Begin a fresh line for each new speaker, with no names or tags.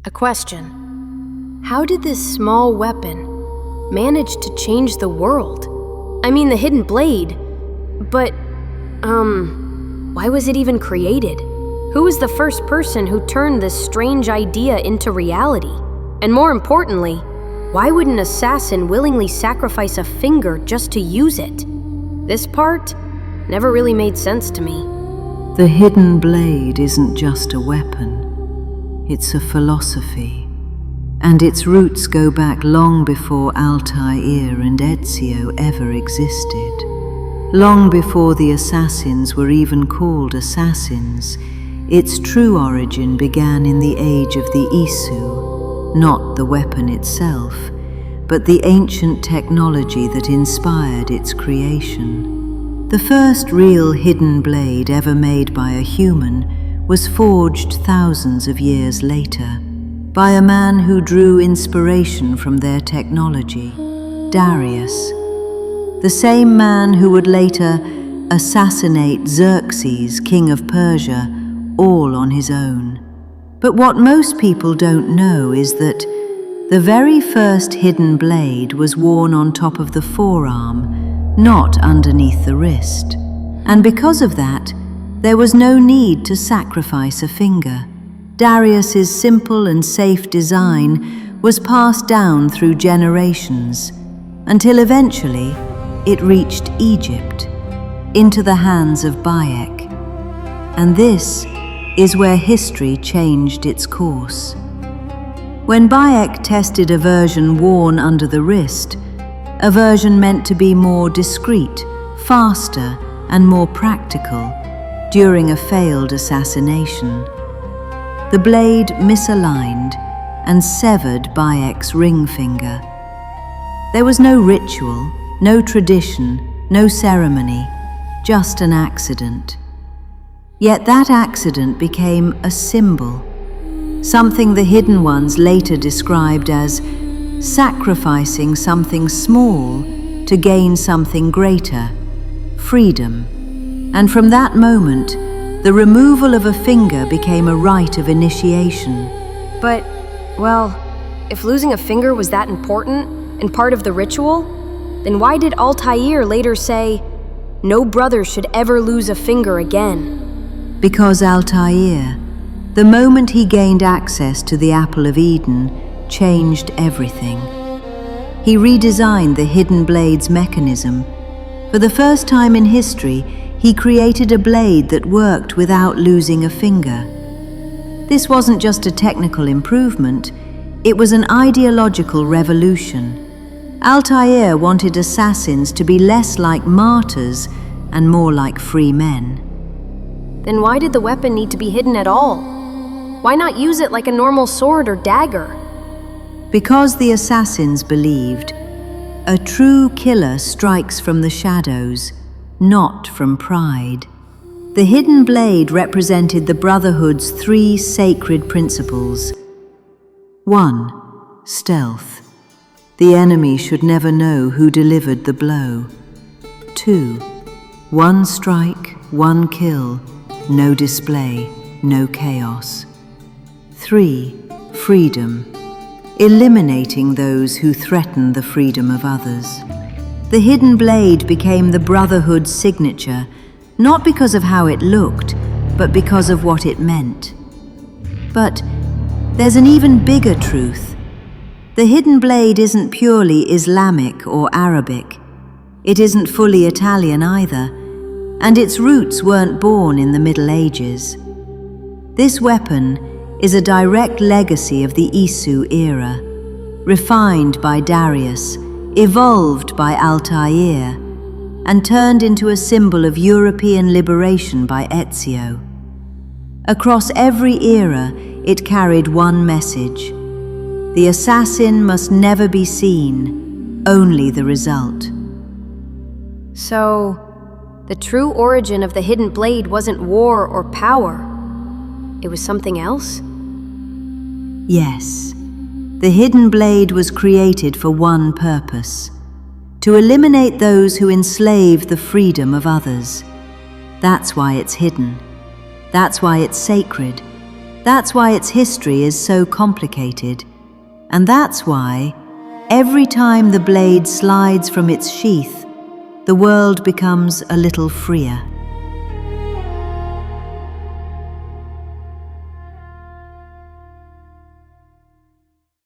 A question. How did this small weapon manage to change the world? I mean, the hidden blade. But, why was it even created? Who was the first person who turned this strange idea into reality? And more importantly, why would an assassin willingly sacrifice a finger just to use it? This part never really made sense to me.
The hidden blade isn't just a weapon. It's a philosophy, and its roots go back long before Altair and Ezio ever existed. Long before the assassins were even called assassins, its true origin began in the age of the Isu, not the weapon itself, but the ancient technology that inspired its creation. The first real hidden blade ever made by a human was forged thousands of years later by a man who drew inspiration from their technology, Darius, the same man who would later assassinate Xerxes, king of Persia, all on his own. But what most people don't know is that the very first hidden blade was worn on top of the forearm, not underneath the wrist. And because of that, there was no need to sacrifice a finger. Darius's simple and safe design was passed down through generations, until eventually it reached Egypt, into the hands of Bayek. And this is where history changed its course. When Bayek tested a version worn under the wrist, a version meant to be more discreet, faster, and more practical, during a failed assassination. The blade misaligned and severed Bayek's ring finger. There was no ritual, no tradition, no ceremony, just an accident. Yet that accident became a symbol, something the Hidden Ones later described as sacrificing something small to gain something greater, freedom. And from that moment, the removal of a finger became a rite of initiation.
But, well, if losing a finger was that important and part of the ritual, then why did Altair later say, "No brother should ever lose a finger again"?
Because Altair, the moment he gained access to the Apple of Eden, changed everything. He redesigned the hidden blade's mechanism. For the first time in history, he created a blade that worked without losing a finger. This wasn't just a technical improvement, it was an ideological revolution. Altair wanted assassins to be less like martyrs and more like free men.
Then why did the weapon need to be hidden at all? Why not use it like a normal sword or dagger?
Because the assassins believed, a true killer strikes from the shadows, not from pride. The hidden blade represented the Brotherhood's 3 sacred principles. 1. Stealth. The enemy should never know who delivered the blow. 2. One strike, one kill, no display, no chaos. 3. Freedom. Eliminating those who threaten the freedom of others. The hidden blade became the Brotherhood's signature, not because of how it looked, but because of what it meant. But there's an even bigger truth. The hidden blade isn't purely Islamic or Arabic. It isn't fully Italian either, and its roots weren't born in the Middle Ages. This weapon is a direct legacy of the Isu era, refined by Darius, evolved by Altair, and turned into a symbol of European liberation by Ezio. Across every era, it carried one message: the assassin must never be seen, only the result.
So, the true origin of the hidden blade wasn't war or power. It was something else?
Yes. The hidden blade was created for one purpose: to eliminate those who enslave the freedom of others. That's why it's hidden. That's why it's sacred. That's why its history is so complicated. And that's why, every time the blade slides from its sheath, the world becomes a little freer.